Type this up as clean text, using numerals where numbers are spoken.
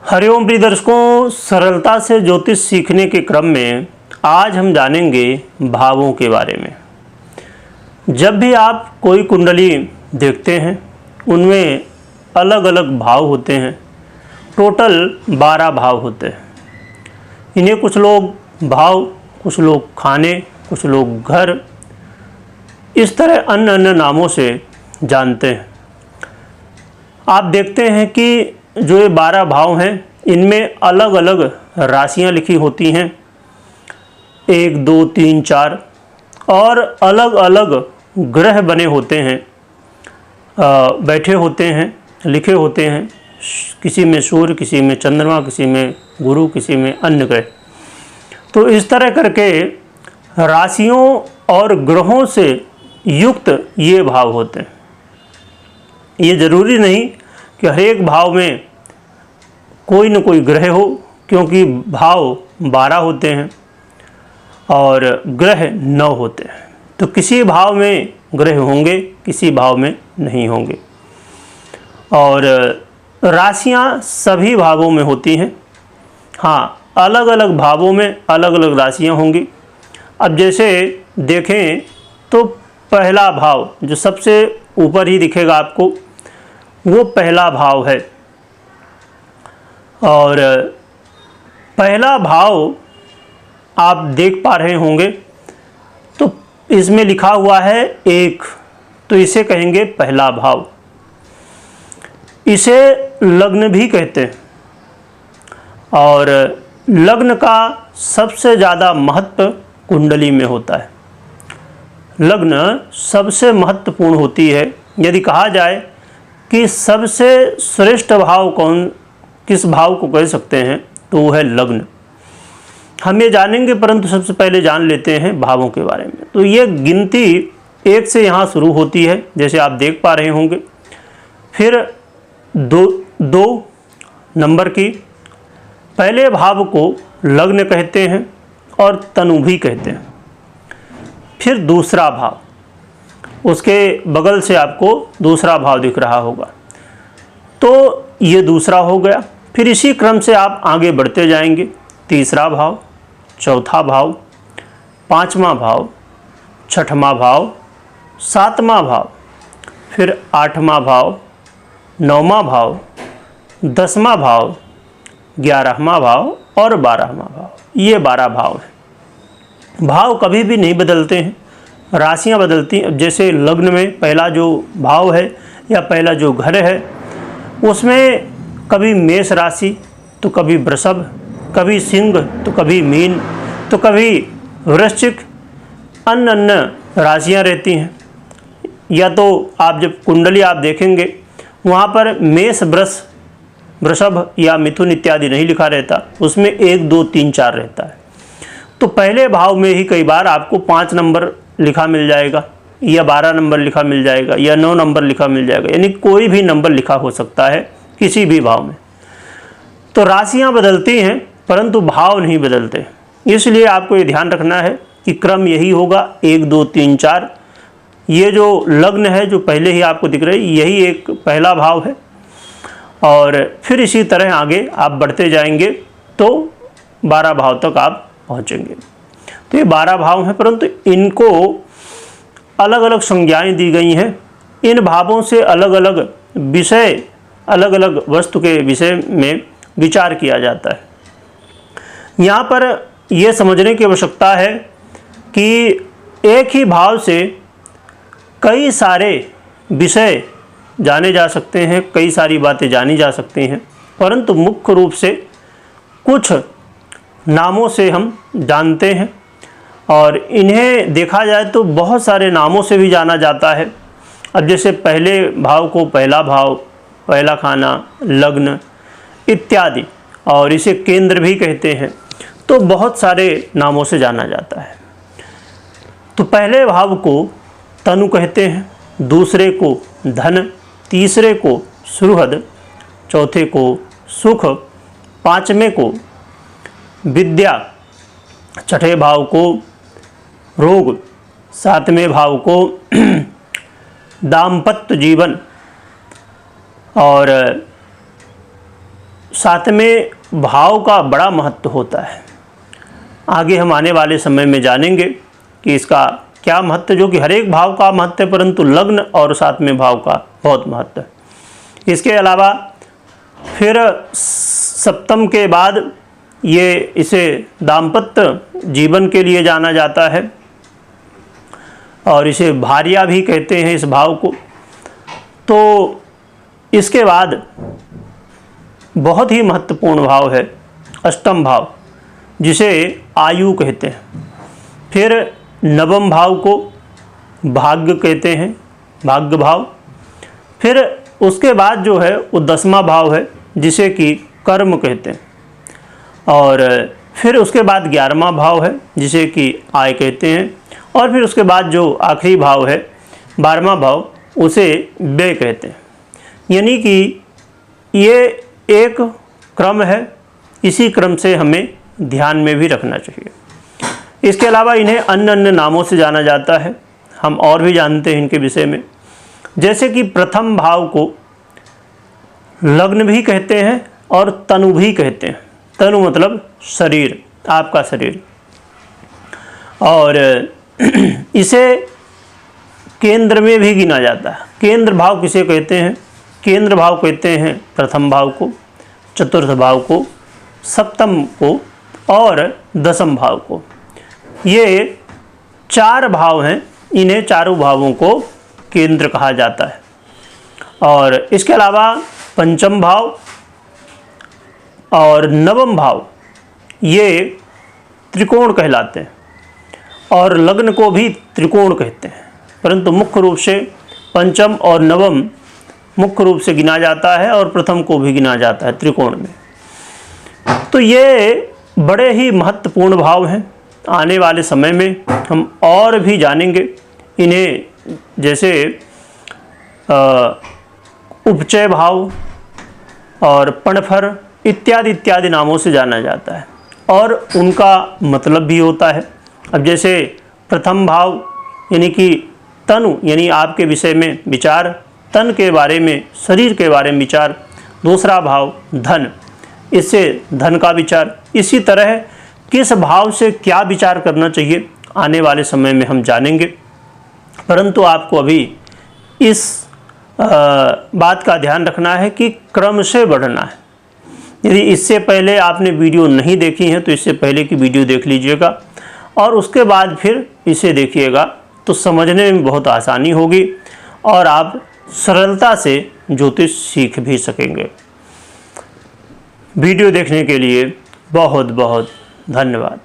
हरिओम प्रिय दर्शकों, सरलता से ज्योतिष सीखने के क्रम में आज हम जानेंगे भावों के बारे में। जब भी आप कोई कुंडली देखते हैं उनमें अलग अलग भाव होते हैं। टोटल 12 भाव होते हैं। इन्हें कुछ लोग भाव, कुछ लोग खाने, कुछ लोग घर, इस तरह अन्य अन्य नामों से जानते हैं। आप देखते हैं कि जो ये 12 भाव हैं इनमें अलग अलग राशियां लिखी होती हैं, 1, 2, 3, 4, और अलग अलग ग्रह बने होते हैं, बैठे होते हैं, लिखे होते हैं। किसी में सूर्य, किसी में चंद्रमा, किसी में गुरु, किसी में अन्य ग्रह। तो इस तरह करके राशियों और ग्रहों से युक्त ये भाव होते हैं। ये जरूरी नहीं कि हर एक भाव में कोई न कोई ग्रह हो, क्योंकि भाव 12 होते हैं और ग्रह 9 होते हैं। तो किसी भाव में ग्रह होंगे, किसी भाव में नहीं होंगे। और राशियां सभी भावों में होती हैं। हाँ, अलग अलग भावों में अलग अलग राशियां होंगी। अब जैसे देखें तो पहला भाव जो सबसे ऊपर ही दिखेगा आपको, वो पहला भाव है। और पहला भाव आप देख पा रहे होंगे, तो इसमें लिखा हुआ है 1, तो इसे कहेंगे पहला भाव। इसे लग्न भी कहते हैं। और लग्न का सबसे ज़्यादा महत्व कुंडली में होता है। लग्न सबसे महत्वपूर्ण होती है। यदि कहा जाए कि सबसे श्रेष्ठ भाव किस भाव को कह सकते हैं, तो वो है लग्न। हम ये जानेंगे, परंतु सबसे पहले जान लेते हैं भावों के बारे में। तो ये गिनती 1 से यहाँ शुरू होती है, जैसे आप देख पा रहे होंगे। फिर 2 नंबर की पहले भाव को लग्न कहते हैं और तनु भी कहते हैं। फिर दूसरा भाव, उसके बगल से आपको दूसरा भाव दिख रहा होगा, तो ये दूसरा हो गया। फिर इसी क्रम से आप आगे बढ़ते जाएंगे। तीसरा भाव, चौथा भाव, 5वां भाव, 6वां भाव, 7वां भाव, फिर 8वां भाव, 9वां भाव, 10वां भाव, 11वां भाव और 12वां भाव। ये 12 भाव हैं। भाव कभी भी नहीं बदलते हैं, राशियां बदलती हैं। जैसे लग्न में पहला जो भाव है या पहला जो घर है, उसमें कभी मेष राशि, तो कभी वृषभ, कभी सिंह, तो कभी मीन, तो कभी वृश्चिक, अन्य अन्य राशियां रहती हैं। या तो आप जब कुंडली आप देखेंगे वहाँ पर मेष, वृषभ या मिथुन इत्यादि नहीं लिखा रहता, उसमें 1, 2, 3, 4 रहता है। तो पहले भाव में ही कई बार आपको 5 नंबर लिखा मिल जाएगा, या 12 नंबर लिखा मिल जाएगा, या 9 नंबर लिखा मिल जाएगा। यानी कोई भी नंबर लिखा हो सकता है किसी भी भाव में। तो राशियां बदलती हैं परंतु भाव नहीं बदलते। इसलिए आपको ये ध्यान रखना है कि क्रम यही होगा, 1, 2, 3, 4। ये जो लग्न है जो पहले ही आपको दिख रही, यही एक पहला भाव है। और फिर इसी तरह आगे आप बढ़ते जाएंगे तो 12 भाव तक आप पहुँचेंगे। तो ये 12 भाव हैं, परंतु इनको अलग अलग संज्ञाएं दी गई हैं। इन भावों से अलग अलग विषय, अलग अलग वस्तु के विषय में विचार किया जाता है। यहाँ पर यह समझने की आवश्यकता है कि एक ही भाव से कई सारे विषय जाने जा सकते हैं, कई सारी बातें जानी जा सकती हैं, परंतु मुख्य रूप से कुछ नामों से हम जानते हैं। और इन्हें देखा जाए तो बहुत सारे नामों से भी जाना जाता है। अब जैसे पहले भाव को पहला भाव, पहला खाना, लग्न इत्यादि, और इसे केंद्र भी कहते हैं। तो बहुत सारे नामों से जाना जाता है। तो पहले भाव को तनु कहते हैं, दूसरे को धन, तीसरे को सुहृद, चौथे को सुख, 5वें को विद्या, 6ठे भाव को रोग, 7वें भाव को दाम्पत्य जीवन, और सातवें भाव का बड़ा महत्व होता है। आगे हम आने वाले समय में जानेंगे कि इसका क्या महत्व, जो कि हर एक भाव का महत्व है, परंतु लग्न और सातवें भाव का बहुत महत्व है। इसके अलावा फिर सप्तम के बाद इसे दाम्पत्य जीवन के लिए जाना जाता है और इसे भार्या भी कहते हैं इस भाव को। तो इसके बाद बहुत ही महत्वपूर्ण भाव है अष्टम भाव, जिसे आयु कहते हैं। फिर नवम भाव को भाग्य कहते हैं, भाग्य भाव। फिर उसके बाद जो है वो 10वां भाव है, जिसे कि कर्म कहते हैं। और फिर उसके बाद 11वां भाव है, जिसे कि आय कहते हैं। और फिर उसके बाद जो आखिरी भाव है 12वां भाव, उसे व्यय कहते हैं। यानी कि ये एक क्रम है, इसी क्रम से हमें ध्यान में भी रखना चाहिए। इसके अलावा इन्हें अन्य अन्य नामों से जाना जाता है, हम और भी जानते हैं इनके विषय में। जैसे कि प्रथम भाव को लग्न भी कहते हैं और तनु भी कहते हैं। तनु मतलब शरीर, आपका शरीर। और इसे केंद्र में भी गिना जाता है। केंद्र भाव किसे कहते हैं? केंद्र भाव कहते हैं प्रथम भाव को, चतुर्थ भाव को, सप्तम को और दसम भाव को। ये 4 भाव हैं, इन्हें चारों भावों को केंद्र कहा जाता है। और इसके अलावा पंचम भाव और नवम भाव ये त्रिकोण कहलाते हैं और लग्न को भी त्रिकोण कहते हैं, परंतु मुख्य रूप से पंचम और नवम मुख्य रूप से गिना जाता है और प्रथम को भी गिना जाता है त्रिकोण में। तो ये बड़े ही महत्वपूर्ण भाव हैं। आने वाले समय में हम और भी जानेंगे इन्हें, जैसे उपचय भाव और पणफर इत्यादि इत्यादि नामों से जाना जाता है और उनका मतलब भी होता है। अब जैसे प्रथम भाव यानी कि तनु, यानी आपके विषय में विचार, तन के बारे में, शरीर के बारे में विचार। दूसरा भाव धन, इससे धन का विचार। इसी तरह किस भाव से क्या विचार करना चाहिए आने वाले समय में हम जानेंगे, परंतु आपको अभी इस बात का ध्यान रखना है कि क्रम से बढ़ना है। यदि इससे पहले आपने वीडियो नहीं देखी है तो इससे पहले की वीडियो देख लीजिएगा और उसके बाद फिर इसे देखिएगा, तो समझने में बहुत आसानी होगी और आप सरलता से ज्योतिष सीख भी सकेंगे। वीडियो देखने के लिए बहुत बहुत धन्यवाद।